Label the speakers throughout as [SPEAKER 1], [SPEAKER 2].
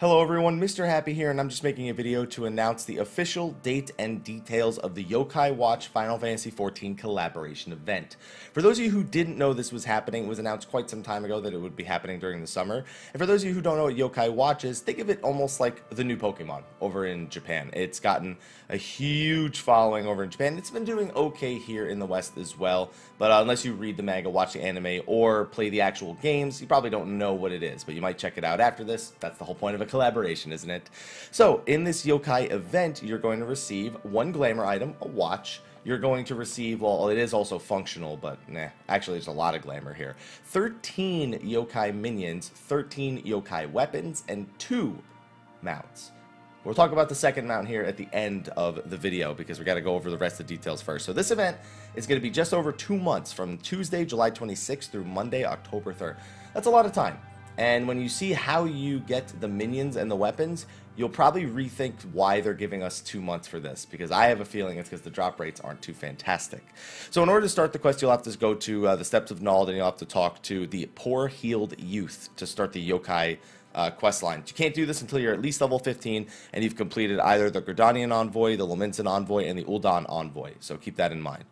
[SPEAKER 1] Hello everyone, Mr. Happy here, and I'm just making a video to announce the official date and details of the Yokai Watch Final Fantasy XIV collaboration event. For those of you who didn't know this was happening, it was announced quite some time ago that it would be happening during the summer. And for those of you who don't know what Yokai Watch is, think of it almost like the new Pokemon over in Japan. It's gotten a huge following over in Japan. It's been doing okay here in the West as well, but unless you read the manga, watch the anime, or play the actual games, you probably don't know what it is, but you might check it out after this. That's the whole point of a collaboration, isn't it? So in this Yokai event, you're going to receive one glamour item, a watch. You're going to receive, well, it is also functional, but nah, actually there's a lot of glamour here. 13 Yokai Minions, 13 Yokai weapons, and 2 mounts. We'll talk about the second mount here at the end of the video because we got to go over the rest of the details first. So this event is going to be just over 2 months, from Tuesday, July 26th through Monday, October 3rd. That's a lot of time. And when you see how you get the minions and the weapons, you'll probably rethink why they're giving us 2 months for this, because I have a feeling it's because the drop rates aren't too fantastic. So in order to start the quest, you'll have to go to the Steps of Nald, and you'll have to talk to the Poor Healed Youth to start the Yokai quest line. You can't do this until you're at least level 15 and you've completed either the Gridanian Envoy, the Laminsan Envoy, and the Ul'dan Envoy, so keep that in mind.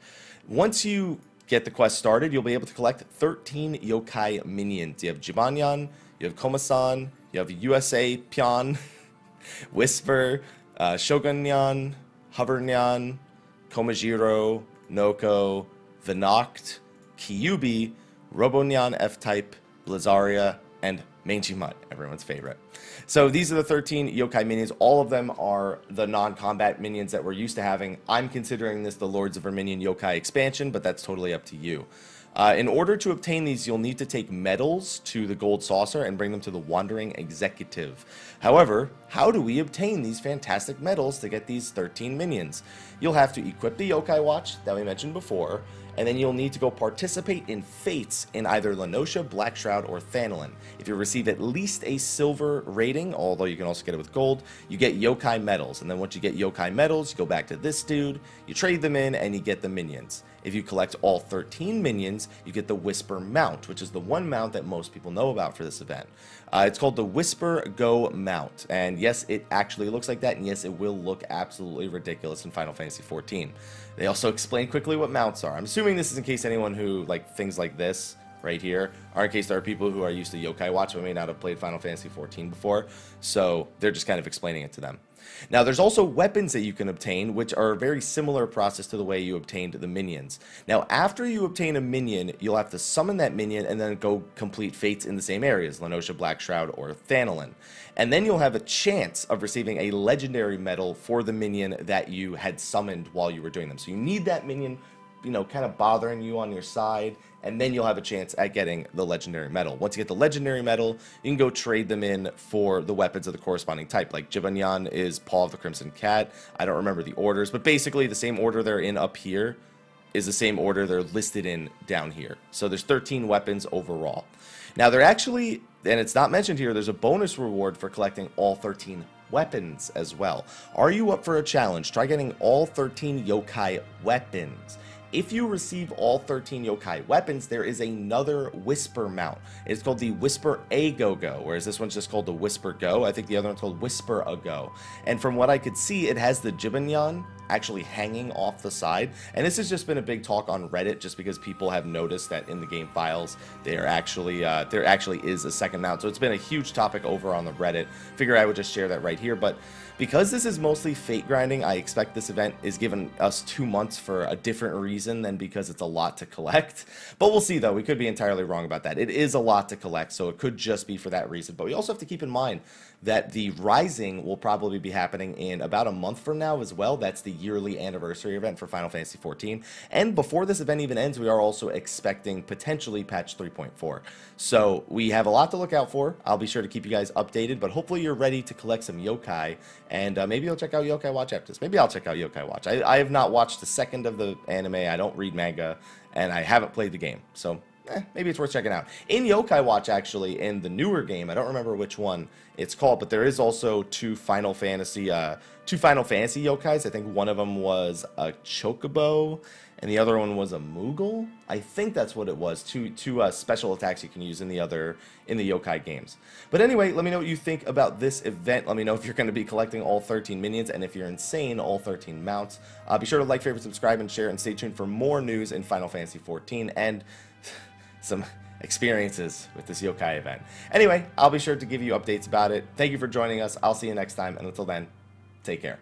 [SPEAKER 1] Once you get the quest started, you'll be able to collect 13 Yokai Minions. You have Jibanyan, you have Komasan, you have USA Pion, Whisper, Shogunyan, Hovernyan, Komajiro, Noko, Vinoct, Kyubi, Robonyan F-Type, Blizzaria, and Mangy Mutt, everyone's favorite. So these are the 13 Yokai Minions. All of them are the non-combat minions that we're used to having. I'm considering this the Lords of Verminion Yokai expansion, but that's totally up to you. In order to obtain these, you'll need to take medals to the Gold Saucer and bring them to the Wandering Executive. However, how do we obtain these fantastic medals to get these 13 minions? You'll have to equip the Yokai Watch that we mentioned before, and then you'll need to go participate in fates in either Lenosha, Blackshroud, or Thanalan. If you receive at least a silver rating, although you can also get it with gold, you get Yokai medals. And then once you get Yokai medals, you go back to this dude, you trade them in, and you get the minions. If you collect all 13 minions, you get the Whisper mount, which is the one mount that most people know about for this event. It's called the Whisper Go mount, and yes, it actually looks like that, and yes, it will look absolutely ridiculous in Final Fantasy XIV. They also explain quickly what mounts are. I'm assuming this is in case anyone who, like, things like this right here, or in case there are people who are used to Yokai Watch but may not have played Final Fantasy XIV before, so they're just kind of explaining it to them. Now, there's also weapons that you can obtain, which are a very similar process to the way you obtained the minions. Now, after you obtain a minion, you'll have to summon that minion and then go complete fates in the same areas, Lenosha, Blackshroud, or Thanalan. And then you'll have a chance of receiving a legendary medal for the minion that you had summoned while you were doing them. So you need that minion, you know, kind of bothering you on your side, and then you'll have a chance at getting the legendary medal. Once you get the legendary medal, you can go trade them in for the weapons of the corresponding type. Like Jibanyan is Paw of the Crimson Cat. I don't remember the orders, but basically the same order they're in up here is the same order they're listed in down here. So there's 13 weapons overall. Now they're actually, and it's not mentioned here, there's a bonus reward for collecting all 13 weapons as well. Are you up for a challenge? Try getting all 13 Yokai weapons. If you receive all 13 Yokai weapons, there is another Whisper mount. It's called the Whisper A-Go-Go, whereas this one's just called the Whisper Go. I think the other one's called Whisper A-Go. And from what I could see, it has the Jibanyan actually hanging off the side. And this has just been a big talk on Reddit, just because people have noticed that in the game files, there actually is a second mount. So it's been a huge topic over on the Reddit. Figure I would just share that right here. But because this is mostly fate grinding, I expect this event is giving us 2 months for a different reason than because it's a lot to collect. But we'll see, though. We could be entirely wrong about that. It is a lot to collect, so it could just be for that reason. But we also have to keep in mind that the Rising will probably be happening in about a month from now as well. That's the yearly anniversary event for Final Fantasy XIV. And before this event even ends, we are also expecting potentially patch 3.4. So we have a lot to look out for. I'll be sure to keep you guys updated, but hopefully you're ready to collect some Yokai, and maybe you'll check out Yokai Watch after this. Maybe I'll check out Yokai Watch. I have not watched a second of the anime. I don't read manga, and I haven't played the game. So maybe it's worth checking out. In Yokai Watch, actually, in the newer game, I don't remember which one it's called, but there is also two Final Fantasy yokais. I think one of them was a chocobo, and the other one was a Moogle. I think that's what it was. Two special attacks you can use in the Yokai games. But anyway, let me know what you think about this event. Let me know if you're going to be collecting all 13 minions, and if you're insane, all 13 mounts. Be sure to like, favorite, subscribe, and share, and stay tuned for more news in Final Fantasy XIV and some experiences with this Yokai event. Anyway, I'll be sure to give you updates about it. Thank you for joining us. I'll see you next time, and until then, take care.